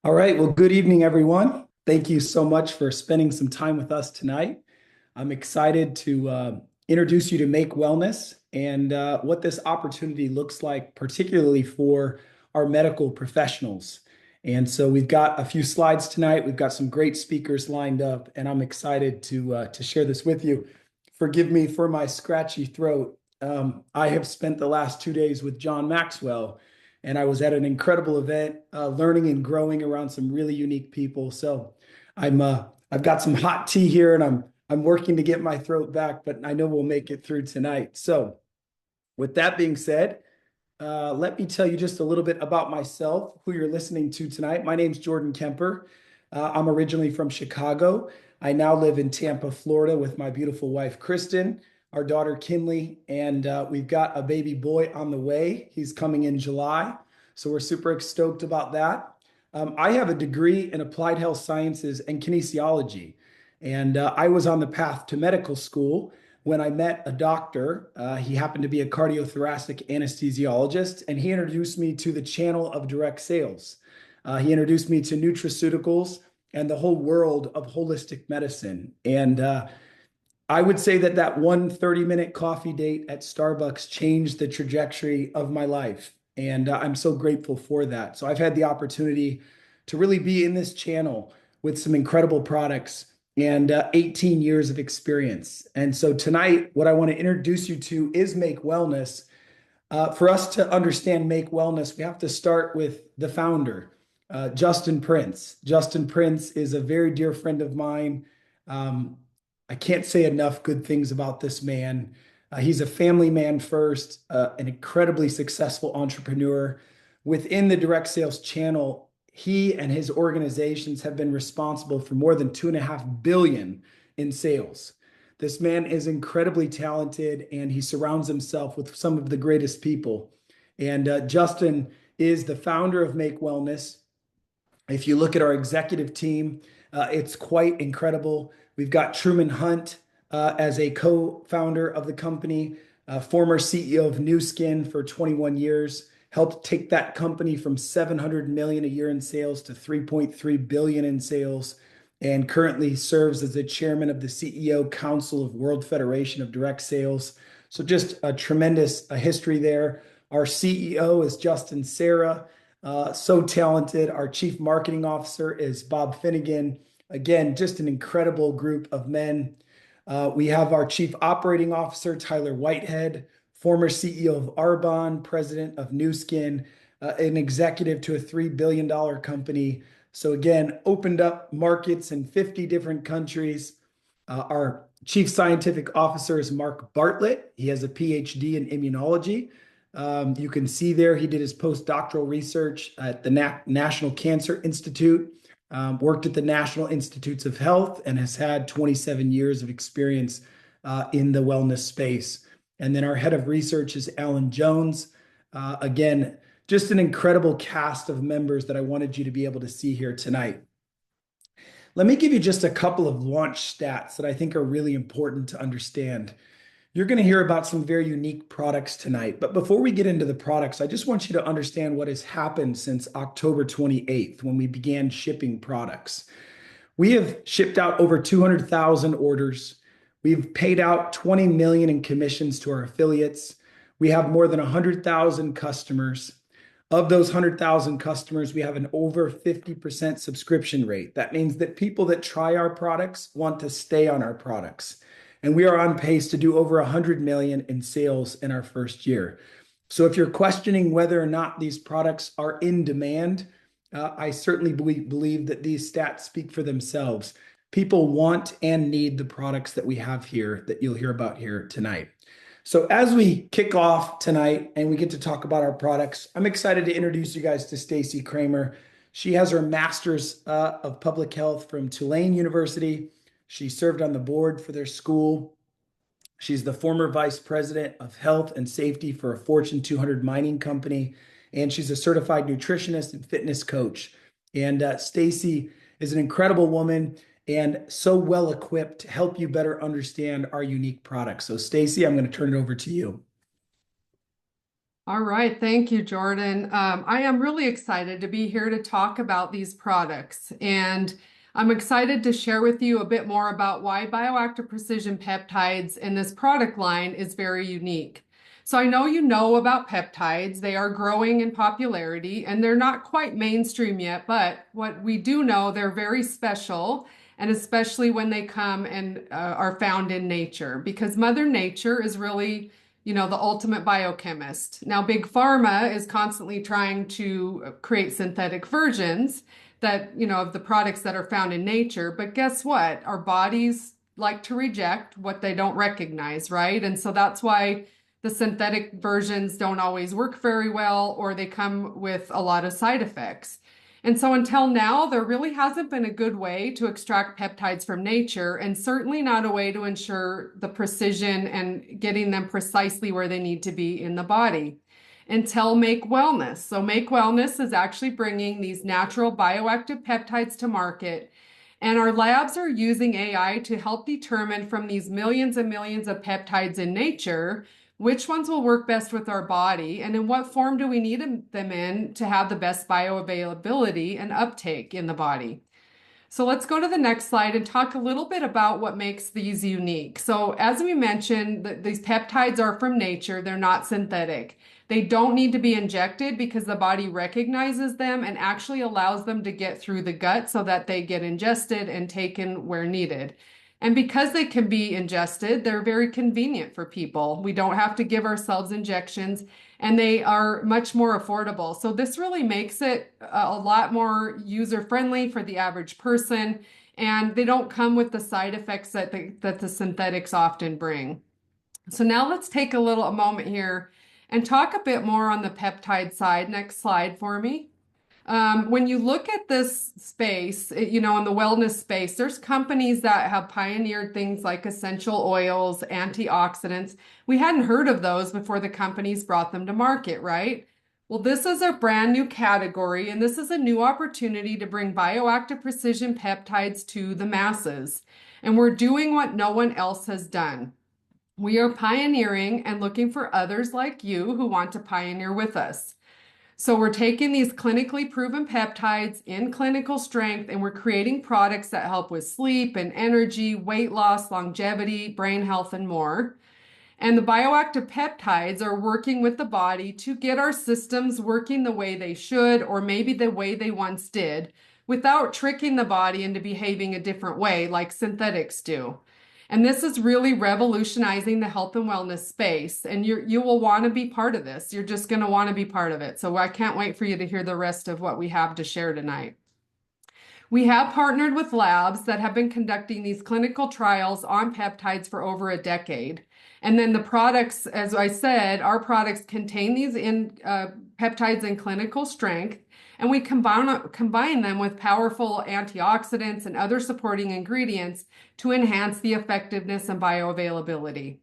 All right. Well, good evening, everyone. Thank you so much for spending some time with us tonight. I'm excited to introduce you to Make Wellness and what this opportunity looks like, particularly for our medical professionals. And so we've got a few slides tonight. We've got some great speakers lined up, and I'm excited to share this with you. Forgive me for my scratchy throat. I have spent the last 2 days with John Maxwell, and I was at an incredible event, learning and growing around some really unique people. So I've got some hot tea here, and I'm working to get my throat back, but I know we'll make it through tonight. So, with that being said, let me tell you just a little bit about myself, who you're listening to tonight. My name's Jordan Kemper. I'm originally from Chicago. I now live in Tampa, Florida, with my beautiful wife, Kristen, our daughter, Kinley, and we've got a baby boy on the way. He's coming in July. So we're super stoked about that. I have a degree in applied health sciences and kinesiology. And I was on the path to medical school when I met a doctor. He happened to be a cardiothoracic anesthesiologist, and he introduced me to the channel of direct sales. He introduced me to nutraceuticals and the whole world of holistic medicine. And I would say that that one 30-minute coffee date at Starbucks changed the trajectory of my life. And I'm so grateful for that. So I've had the opportunity to really be in this channel with some incredible products and 18 years of experience. And so tonight, what I want to introduce you to is Make Wellness. For us to understand Make Wellness, we have to start with the founder, Justin Prince. Justin Prince is a very dear friend of mine. Um, I can't say enough good things about this man. He's a family man first, an incredibly successful entrepreneur. Within the direct sales channel, he and his organizations have been responsible for more than 2.5 billion in sales. This man is incredibly talented, and he surrounds himself with some of the greatest people. And Justin is the founder of Make Wellness. If you look at our executive team, it's quite incredible. We've got Truman Hunt as a co-founder of the company, former CEO of Nu Skin for 21 years, helped take that company from 700 million a year in sales to 3.3 billion in sales, and currently serves as the chairman of the CEO Council of World Federation of Direct Sales. So just a tremendous history there. Our CEO is Justin Serra. So talented. Our chief marketing officer is Bob Finnegan. Again, just an incredible group of men. We have our chief operating officer, Tyler Whitehead, former CEO of Arbonne, president of Nu Skin, an executive to a $3 billion company. So again, opened up markets in 50 different countries. Our chief scientific officer is Mark Bartlett. He has a PhD in immunology. You can see there he did his postdoctoral research at the National Cancer Institute, worked at the National Institutes of Health, and has had 27 years of experience in the wellness space. And then our head of research is Alan Jones. Again, just an incredible cast of members that I wanted you to be able to see here tonight. Let me give you just a couple of launch stats that I think are really important to understand. You're going to hear about some very unique products tonight. But before we get into the products, I just want you to understand what has happened since October 28th when we began shipping products. We have shipped out over 200,000 orders. We've paid out 20 million in commissions to our affiliates. We have more than 100,000 customers. Of those 100,000 customers, we have an over 50% subscription rate. That means that people that try our products want to stay on our products. And we are on pace to do over 100 million in sales in our first year. So if you're questioning whether or not these products are in demand, I certainly believe that these stats speak for themselves. People want and need the products that we have here that you'll hear about here tonight. So as we kick off tonight and we get to talk about our products, I'm excited to introduce you guys to Stacy Kramer. She has her master's of public health from Tulane University. She served on the board for their school. She's the former vice president of health and safety for a Fortune 200 mining company, and she's a certified nutritionist and fitness coach. And Stacy is an incredible woman and so well equipped to help you better understand our unique products. So Stacy, I'm going to turn it over to you. All right, thank you, Jordan. I am really excited to be here to talk about these products, and I'm excited to share with you a bit more about why bioactive precision peptides in this product line is very unique. So I know you know about peptides. They are growing in popularity and they're not quite mainstream yet, but what we do know, they're very special, and especially when they come and are found in nature, because Mother Nature is really the ultimate biochemist. Now, Big Pharma is constantly trying to create synthetic versions of the products that are found in nature. But guess what? Our bodies like to reject what they don't recognize, right? And so that's why the synthetic versions don't always work very well, or they come with a lot of side effects. And so until now, there really hasn't been a good way to extract peptides from nature, and certainly not a way to ensure the precision and getting them precisely where they need to be in the body until Make Wellness. So Make Wellness is actually bringing these natural bioactive peptides to market. And our labs are using AI to help determine from these millions and millions of peptides in nature which ones will work best with our body, and in what form do we need them in to have the best bioavailability and uptake in the body. So let's go to the next slide and talk a little bit about what makes these unique. So as we mentioned, these peptides are from nature, they're not synthetic. They don't need to be injected because the body recognizes them and actually allows them to get through the gut so that they get ingested and taken where needed. And because they can be ingested, they're very convenient for people. We don't have to give ourselves injections, and they are much more affordable. So this really makes it a lot more user-friendly for the average person, and they don't come with the side effects that the synthetics often bring. So now let's take a moment here and talk a bit more on the peptide side. Next slide for me. When you look at this space, in the wellness space, there's companies that have pioneered things like essential oils, antioxidants. We hadn't heard of those before the companies brought them to market, right? Well, this is a brand new category, and this is a new opportunity to bring bioactive precision peptides to the masses. And we're doing what no one else has done. We are pioneering and looking for others like you who want to pioneer with us. So we're taking these clinically proven peptides in clinical strength, and we're creating products that help with sleep and energy, weight loss, longevity, brain health, and more. And the bioactive peptides are working with the body to get our systems working the way they should, or maybe the way they once did, without tricking the body into behaving a different way like synthetics do. And this is really revolutionizing the health and wellness space. And you will want to be part of this. You're just going to want to be part of it. So I can't wait for you to hear the rest of what we have to share tonight. We have partnered with labs that have been conducting these clinical trials on peptides for over a decade. And then the products, as I said, our products contain these peptides in clinical strength, and we combine them with powerful antioxidants and other supporting ingredients to enhance the effectiveness and bioavailability.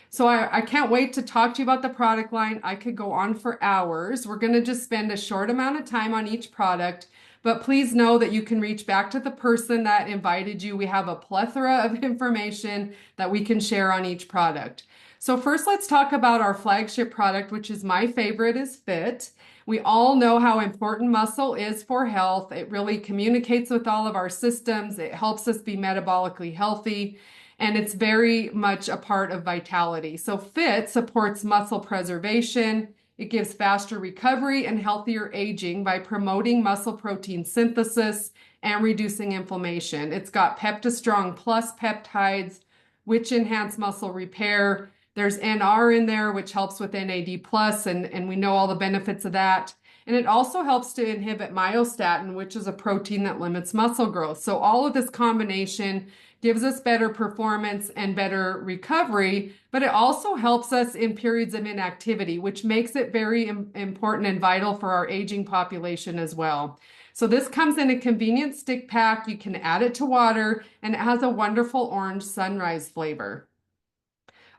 So I can't wait to talk to you about the product line. I could go on for hours. We're going to just spend a short amount of time on each product, but please know that you can reach back to the person that invited you. We have a plethora of information that we can share on each product. So first, let's talk about our flagship product, which is my favorite, is Fit. We all know how important muscle is for health. It really communicates with all of our systems. It helps us be metabolically healthy, and it's very much a part of vitality. So Fit supports muscle preservation. It gives faster recovery and healthier aging by promoting muscle protein synthesis and reducing inflammation. It's got PeptiStrong Plus peptides, which enhance muscle repair. There's NR in there, which helps with NAD plus, and we know all the benefits of that. And it also helps to inhibit myostatin, which is a protein that limits muscle growth. So all of this combination gives us better performance and better recovery, but it also helps us in periods of inactivity, which makes it very important and vital for our aging population as well. So this comes in a convenient stick pack. You can add it to water, and it has a wonderful orange sunrise flavor.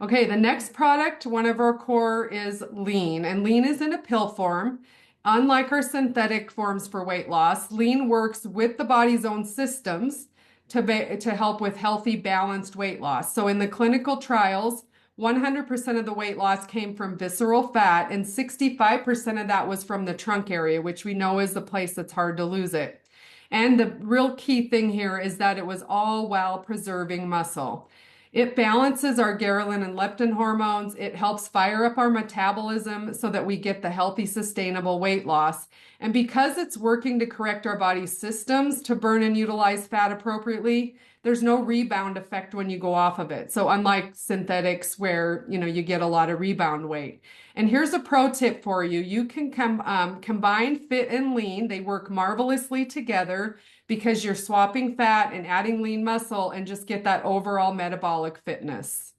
Okay, the next product, one of our core, is Lean, and Lean is in a pill form. Unlike our synthetic forms for weight loss, Lean works with the body's own systems to help with healthy, balanced weight loss. So in the clinical trials, 100% of the weight loss came from visceral fat, and 65% of that was from the trunk area, which we know is the place that's hard to lose it. And the real key thing here is that it was all while preserving muscle. It balances our ghrelin and leptin hormones. It helps fire up our metabolism so that we get the healthy, sustainable weight loss. And because it's working to correct our body's systems to burn and utilize fat appropriately, there's no rebound effect when you go off of it. So unlike synthetics where, you get a lot of rebound weight. And here's a pro tip for you. You can combine fit and lean. They work marvelously together because you're swapping fat and adding lean muscle and just get that overall metabolic fitness.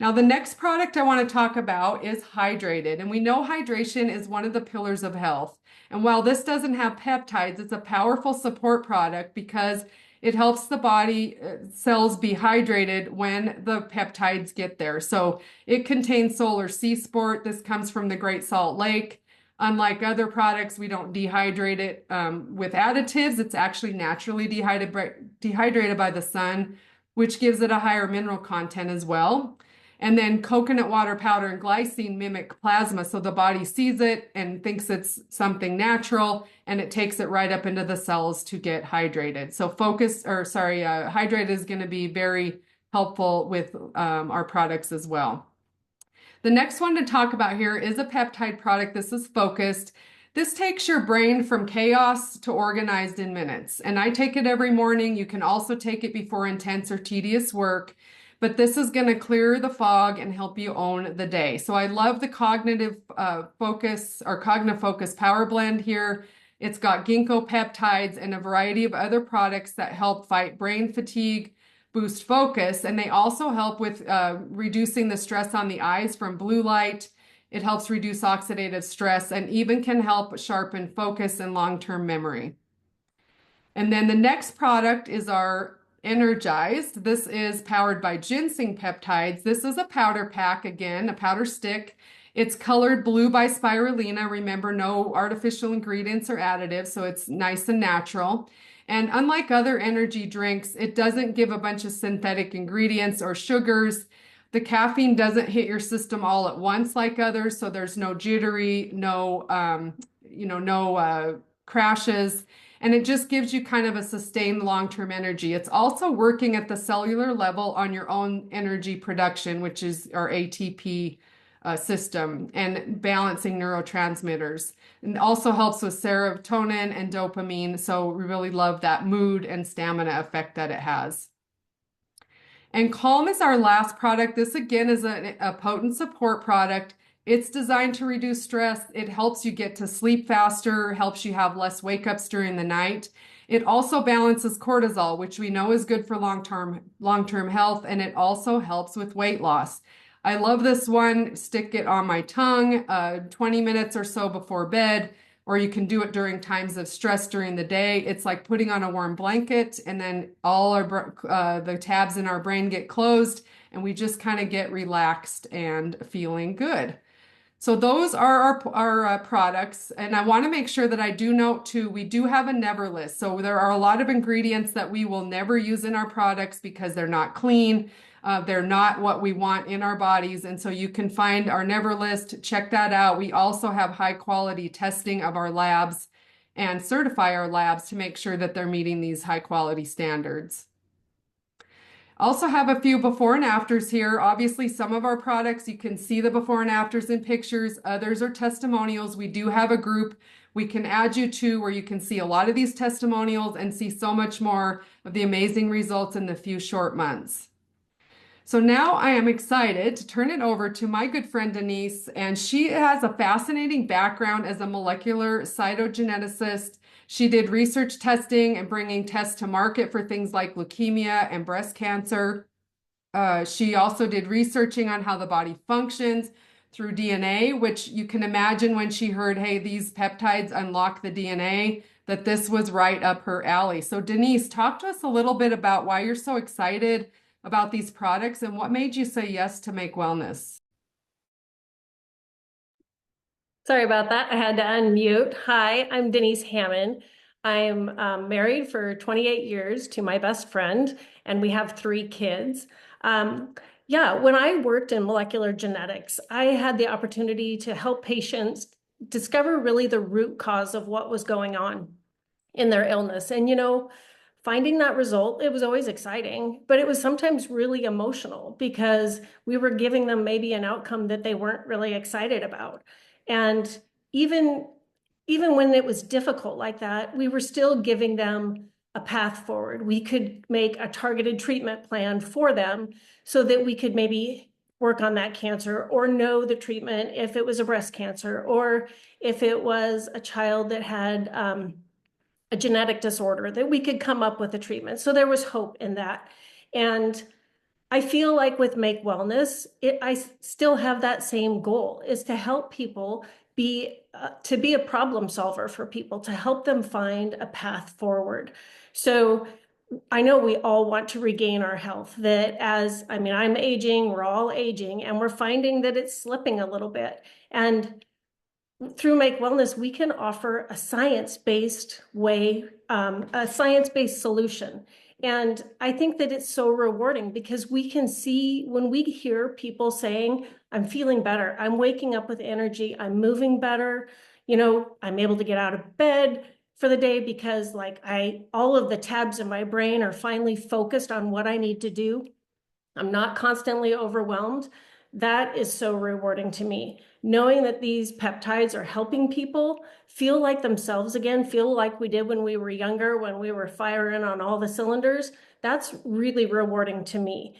Now, the next product I want to talk about is Hydrated. And we know hydration is one of the pillars of health. And while this doesn't have peptides, it's a powerful support product because it helps the body cells be hydrated when the peptides get there. So it contains solar sea sport. This comes from the Great Salt Lake. Unlike other products, we don't dehydrate it with additives. It's actually naturally dehydrated by the sun, which gives it a higher mineral content as well. And then coconut water powder and glycine mimic plasma, so the body sees it and thinks it's something natural, and it takes it right up into the cells to get hydrated. So hydrated is going to be very helpful with our products as well. The next one to talk about here is a peptide product. This is focused. This takes your brain from chaos to organized in minutes. And I take it every morning. You can also take it before intense or tedious work. But this is going to clear the fog and help you own the day. So I love the Cognitive Focus or Cognifocus Power Blend here. It's got ginkgo peptides and a variety of other products that help fight brain fatigue, boost focus, and they also help with reducing the stress on the eyes from blue light. It helps reduce oxidative stress and even can help sharpen focus and long-term memory. And then the next product is our Energized. This is powered by ginseng peptides. This is a powder pack, again, a powder stick. It's colored blue by spirulina. Remember, no artificial ingredients or additives, so it's nice and natural. And unlike other energy drinks, it doesn't give a bunch of synthetic ingredients or sugars. The caffeine doesn't hit your system all at once like others, so there's no jittery, no crashes. And it just gives you kind of a sustained long-term energy. It's also working at the cellular level on your own energy production, which is our ATP system, and balancing neurotransmitters. And also helps with serotonin and dopamine. So we really love that mood and stamina effect that it has. And Calm is our last product. This again is a potent support product. It's designed to reduce stress. It helps you get to sleep faster, helps you have less wake-ups during the night. It also balances cortisol, which we know is good for long-term health, and it also helps with weight loss. I love this one. Stick it on my tongue 20 minutes or so before bed, or you can do it during times of stress during the day. It's like putting on a warm blanket, and then all the tabs in our brain get closed, and we just kind of get relaxed and feeling good. So those are our products. And I want to make sure that I do note too, we do have a never list. So there are a lot of ingredients that we will never use in our products because they're not clean. They're not what we want in our bodies. And so you can find our never list, check that out. We also have high quality testing of our labs and certify our labs to make sure that they're meeting these high quality standards. Also have a few before and afters here. Obviously, some of our products, you can see the before and afters in pictures. Others are testimonials. We do have a group we can add you to where you can see a lot of these testimonials and see so much more of the amazing results in the few short months. So now I am excited to turn it over to my good friend Denise, and she has a fascinating background as a molecular cytogeneticist. She did research testing and bringing tests to market for things like leukemia and breast cancer. She also did researching on how the body functions through DNA, which you can imagine when she heard, hey, these peptides unlock the DNA, that this was right up her alley. So Denise, talk to us a little bit about why you're so excited about these products and what made you say yes to Make Wellness. Sorry about that. I had to unmute. Hi, I'm Denise Hammond. I'm married for 28 years to my best friend, and we have 3 kids. Yeah, when I worked in molecular genetics, I had the opportunity to help patients discover really the root cause of what was going on in their illness. And, finding that result, it was always exciting, but it was sometimes really emotional because we were giving them maybe an outcome that they weren't really excited about. And even even when it was difficult like that, we were still giving them a path forward. We could make a targeted treatment plan for them so that we could maybe work on that cancer or know the treatment if it was a breast cancer or if it was a child that had a genetic disorder, that we could come up with a treatment. So there was hope in that. And I feel like with Make Wellness, I still have that same goal, is to help people to be a problem solver for people, to help them find a path forward. So I know we all want to regain our health, that I'm aging, we're all aging, and we're finding that it's slipping a little bit. And through Make Wellness, we can offer a science-based way, a science-based solution. And I think that it's so rewarding because we can see when we hear people saying, I'm feeling better, I'm waking up with energy, I'm moving better, I'm able to get out of bed for the day because all of the tabs in my brain are finally focused on what I need to do. I'm not constantly overwhelmed. That is so rewarding to me. Knowing that these peptides are helping people feel like themselves again, feel like we did when we were younger, when we were firing on all the cylinders, that's really rewarding to me.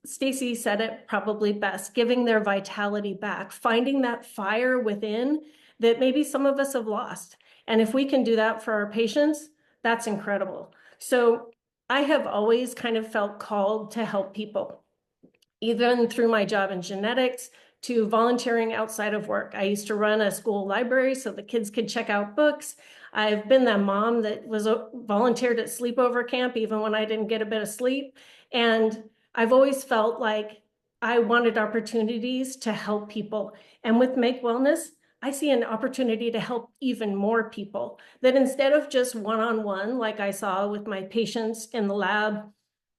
Stacy said it probably best, giving their vitality back, finding that fire within that maybe some of us have lost. And if we can do that for our patients, that's incredible. So I have always kind of felt called to help people, even through my job in genetics to volunteering outside of work. I used to run a school library so the kids could check out books. I've been that mom that was volunteered at sleepover camp, even when I didn't get a bit of sleep. And I've always felt like I wanted opportunities to help people. And with Make Wellness, I see an opportunity to help even more people, that instead of just one-on-one, like I saw with my patients in the lab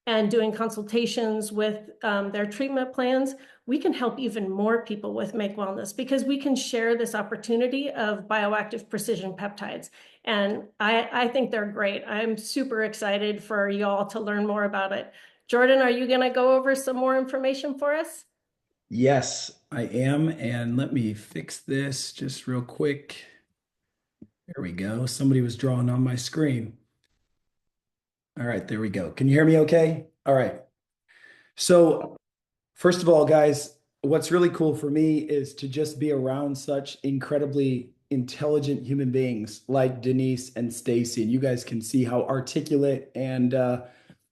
and doing consultations with their treatment plans, we can help even more people with Make Wellness because we can share this opportunity of bioactive precision peptides. And I think they're great. I'm super excited for y'all to learn more about it. Jordan, are you going to go over some more information for us? Yes, I am. And let me fix this just real quick. There we go. Somebody was drawing on my screen. All right, there we go. Can you hear me okay? All right. So, first of all, guys, what's really cool for me is to just be around such incredibly intelligent human beings like Denise and Stacy. And you guys can see how articulate and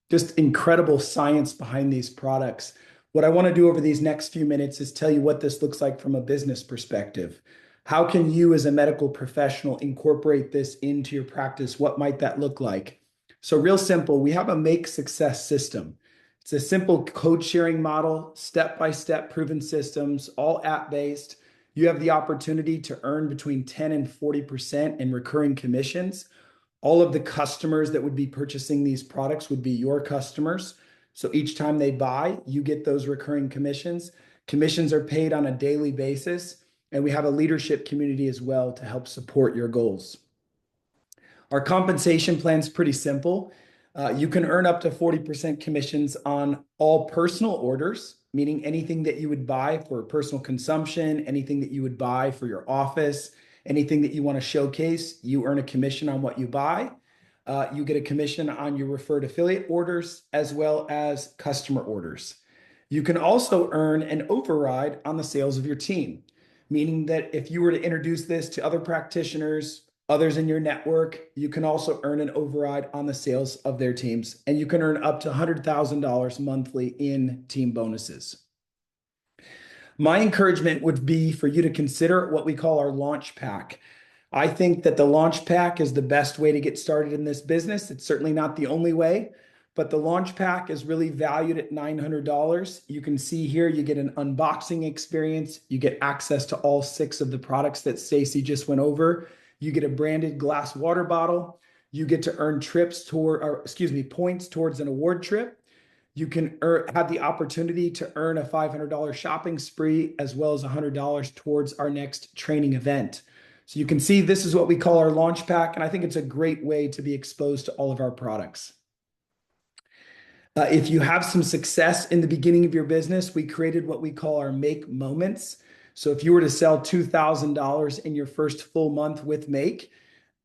just incredible science behind these products. What I want to do over these next few minutes is tell you what this looks like from a business perspective. How can you, as a medical professional, incorporate this into your practice? What might that look like? So, real simple, we have a make success system. It's a simple code sharing model, step by step proven systems, all app based. You have the opportunity to earn between 10 and 40% in recurring commissions. All of the customers that would be purchasing these products would be your customers. So each time they buy, you get those recurring commissions. Commissions are paid on a daily basis, and we have a leadership community as well to help support your goals. Our compensation plan is pretty simple. You can earn up to 40% commissions on all personal orders, meaning anything that you would buy for personal consumption, anything that you would buy for your office, anything that you want to showcase, you earn a commission on what you buy. You get a commission on your referred affiliate orders as well as customer orders. You can also earn an override on the sales of your team, meaning that if you were to introduce this to other practitioners, others in your network, you can also earn an override on the sales of their teams, and you can earn up to $100,000 monthly in team bonuses. My encouragement would be for you to consider what we call our launch pack. I think that the launch pack is the best way to get started in this business. It's certainly not the only way, but the launch pack is really valued at $900. You can see here, you get an unboxing experience. You get access to all 6 of the products that Stacy just went over. You get a branded glass water bottle. You get to earn points towards an award trip. You can have the opportunity to earn a $500 shopping spree as well as $100 towards our next training event. So you can see this is what we call our launch pack, and I think it's a great way to be exposed to all of our products. If you have some success in the beginning of your business, we created what we call our Make Moments. So if you were to sell $2,000 in your first full month with Make,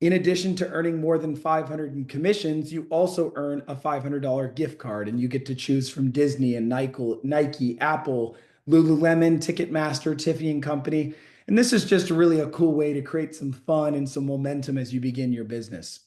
in addition to earning more than 500 in commissions, you also earn a $500 gift card, and you get to choose from Disney and Nike, Apple, Lululemon, Ticketmaster, Tiffany and Company. And this is just really a cool way to create some fun and some momentum as you begin your business.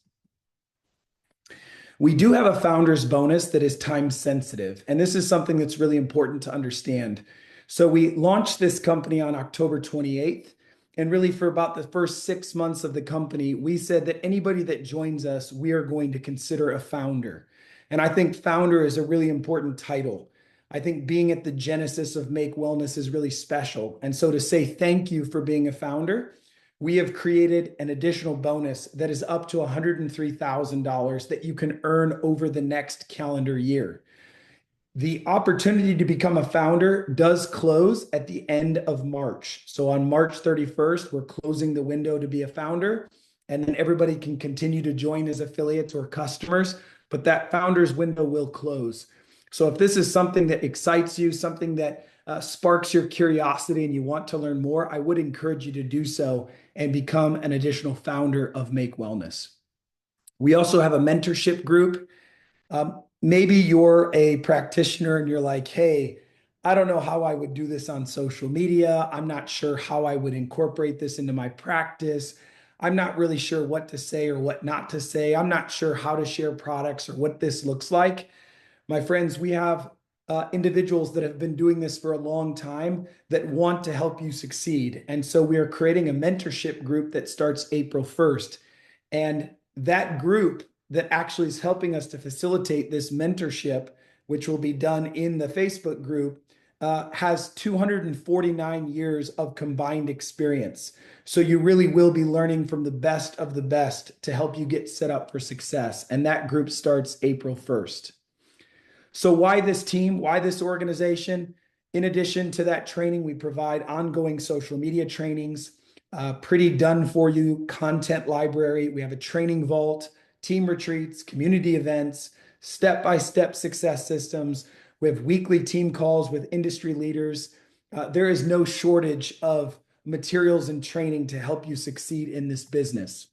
We do have a founder's bonus that is time sensitive, and this is something that's really important to understand. So we launched this company on October 28th, and really for about the first 6 months of the company, we said that anybody that joins us, we are going to consider a founder. And I think founder is a really important title. I think being at the genesis of Make Wellness is really special. And so to say thank you for being a founder, we have created an additional bonus that is up to $103,000 that you can earn over the next calendar year. The opportunity to become a founder does close at the end of March. So on March 31st, we're closing the window to be a founder, and then everybody can continue to join as affiliates or customers, but that founder's window will close. So if this is something that excites you, something that sparks your curiosity and you want to learn more, I would encourage you to do so and become an additional founder of Make Wellness. We also have a mentorship group. Maybe you're a practitioner and you're like, hey, I don't know how I would do this on social media. I'm not sure how I would incorporate this into my practice. I'm not really sure what to say or what not to say. I'm not sure how to share products or what this looks like. My friends, we have individuals that have been doing this for a long time that want to help you succeed. And so we are creating a mentorship group that starts April 1st. And that group that actually is helping us to facilitate this mentorship, which will be done in the Facebook group, has 249 years of combined experience. So you really will be learning from the best of the best to help you get set up for success. And that group starts April 1st. So why this team? Why this organization? In addition to that training, we provide ongoing social media trainings, pretty done for you content library. We have a training vault, team retreats, community events, step-by-step success systems. We have weekly team calls with industry leaders. There is no shortage of materials and training to help you succeed in this business.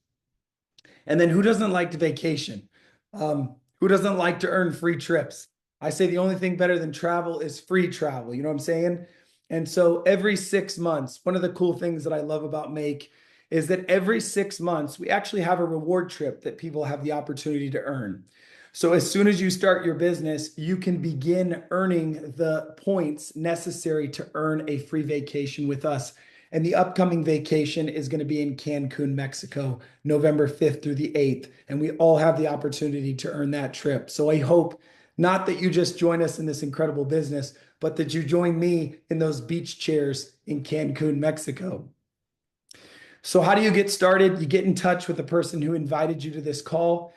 And then who doesn't like to vacation? Who doesn't like to earn free trips? I say the only thing better than travel is free travel. You know what I'm saying? And so every 6 months, one of the cool things that I love about Make is that every 6 months, we actually have a reward trip that people have the opportunity to earn. So as soon as you start your business, you can begin earning the points necessary to earn a free vacation with us. And the upcoming vacation is going to be in Cancun, Mexico, November 5th through the 8th. And we all have the opportunity to earn that trip. So I hope not that you just join us in this incredible business, but that you join me in those beach chairs in Cancun, Mexico. So how do you get started? You get in touch with the person who invited you to this call.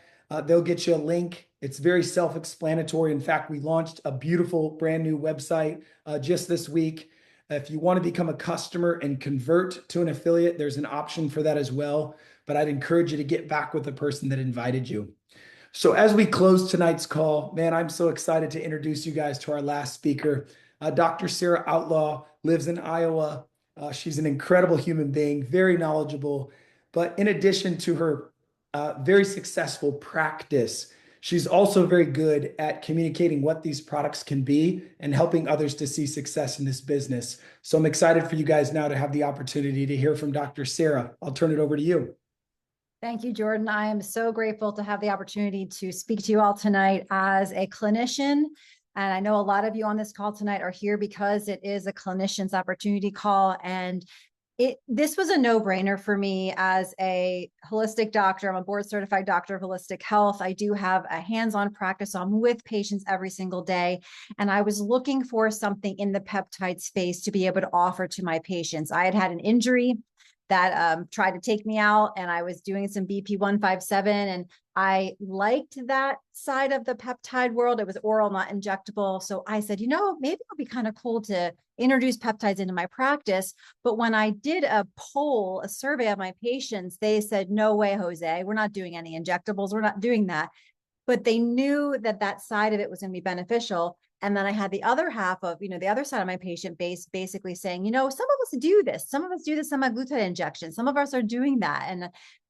They'll get you a link. It's very self-explanatory. In fact, we launched a beautiful brand new website just this week. If you want to become a customer and convert to an affiliate, there's an option for that as well. But I'd encourage you to get back with the person that invited you. So as we close tonight's call, man, I'm so excited to introduce you guys to our last speaker. Dr. Sarah Outlaw lives in Iowa. She's an incredible human being, very knowledgeable. But in addition to her very successful practice, she's also very good at communicating what these products can be and helping others to see success in this business. So I'm excited for you guys now to have the opportunity to hear from Dr. Sarah. I'll turn it over to you. Thank you, Jordan. I am so grateful to have the opportunity to speak to you all tonight as a clinician. And I know a lot of you on this call tonight are here because it is a clinician's opportunity call. And this was a no-brainer for me as a holistic doctor. I'm a board certified doctor of holistic health. I do have a hands-on practice. So I'm with patients every single day. And I was looking for something in the peptide space to be able to offer to my patients. I had had an injury that tried to take me out, and I was doing some BP 157, and I liked that side of the peptide world. It was oral, not injectable. So I said, maybe it would be kind of cool to introduce peptides into my practice. But when I did a survey of my patients, they said, no way, Jose, we're not doing any injectables. We're not doing that. But they knew that side of it was going to be beneficial. And then I had the other half of, the other side of my patient base basically saying, some of us do this. Some of us do the semaglutide injection. Some of us are doing that.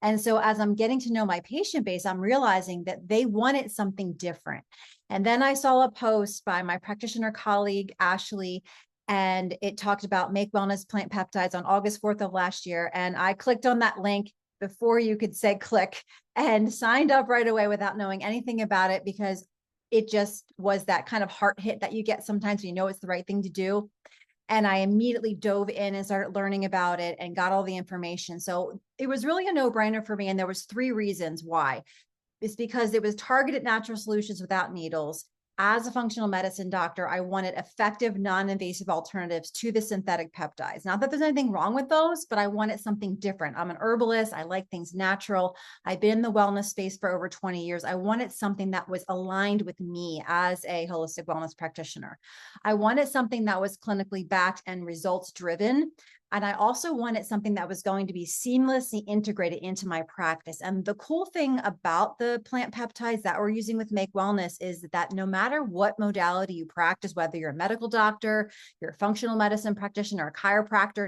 And so as I'm getting to know my patient base, I'm realizing that they wanted something different. And then I saw a post by my practitioner colleague, Ashley, and it talked about Make Wellness plant peptides on August 4th of last year. And I clicked on that link before you could say click, and signed up right away without knowing anything about it, because it just was that kind of heart hit that you get sometimes when it's the right thing to do. And I immediately dove in and started learning about it and got all the information. So it was really a no-brainer for me. And there was 3 reasons why. It's because it was targeted natural solutions without needles. As a functional medicine doctor, I wanted effective, non-invasive alternatives to the synthetic peptides. Not that there's anything wrong with those, but I wanted something different. I'm an herbalist. I like things natural. I've been in the wellness space for over 20 years. I wanted something that was aligned with me as a holistic wellness practitioner. I wanted something that was clinically backed and results driven. And I also wanted something that was going to be seamlessly integrated into my practice. And the cool thing about the plant peptides that we're using with Make Wellness is that no matter what modality you practice, whether you're a medical doctor, you're a functional medicine practitioner, a chiropractor,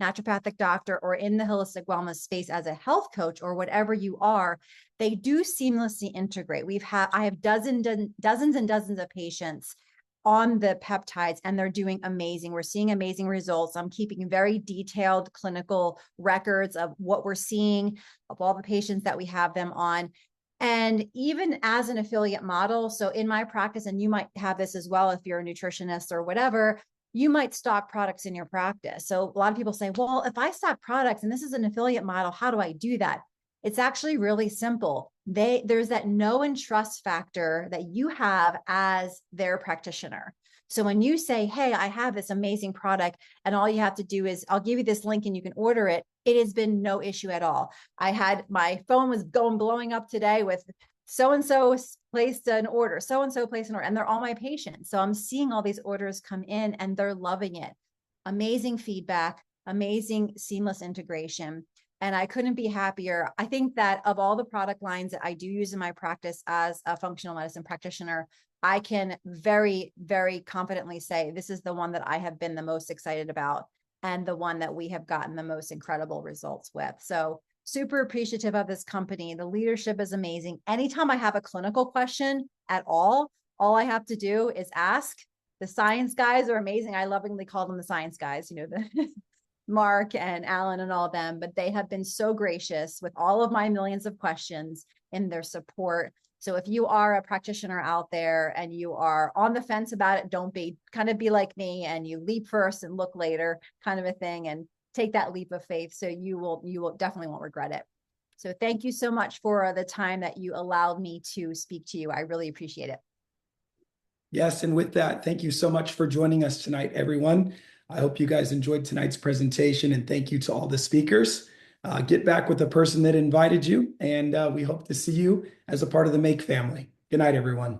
naturopathic doctor, or in the holistic wellness space as a health coach or whatever you are, they do seamlessly integrate. I have dozens and dozens of patients on the peptides, and they're doing amazing. We're seeing amazing results. I'm keeping very detailed clinical records of what we're seeing, of all the patients that we have them on. And even as an affiliate model, so in my practice, and you might have this as well if you're a nutritionist or whatever, you might stock products in your practice. So a lot of people say, well, if I stock products and this is an affiliate model, how do I do that? It's actually really simple. There's that know and trust factor that you have as their practitioner. So when you say, hey, I have this amazing product, and all you have to do is, I'll give you this link and you can order it, it has been no issue at all. My phone was blowing up today with so-and-so placed an order, so-and-so placed an order, and they're all my patients. So I'm seeing all these orders come in and they're loving it. Amazing feedback, amazing seamless integration. And I couldn't be happier. I think that of all the product lines that I do use in my practice as a functional medicine practitioner, I can very, very confidently say this is the one that I have been the most excited about and the one that we have gotten the most incredible results with. So super appreciative of this company. The leadership is amazing. Anytime I have a clinical question at all I have to do is ask. The science guys are amazing. I lovingly call them the science guys, Mark and Alan and all of them, but they have been so gracious with all of my millions of questions in their support. So if you are a practitioner out there and you are on the fence about it, don't be like me and you leap first and look later kind of a thing, and take that leap of faith. So you will definitely won't regret it. So thank you so much for the time that you allowed me to speak to you. I really appreciate it. Yes, and with that, thank you so much for joining us tonight, everyone. I hope you guys enjoyed tonight's presentation, and thank you to all the speakers. Get back with the person that invited you, and we hope to see you as a part of the Make family. Good night, everyone.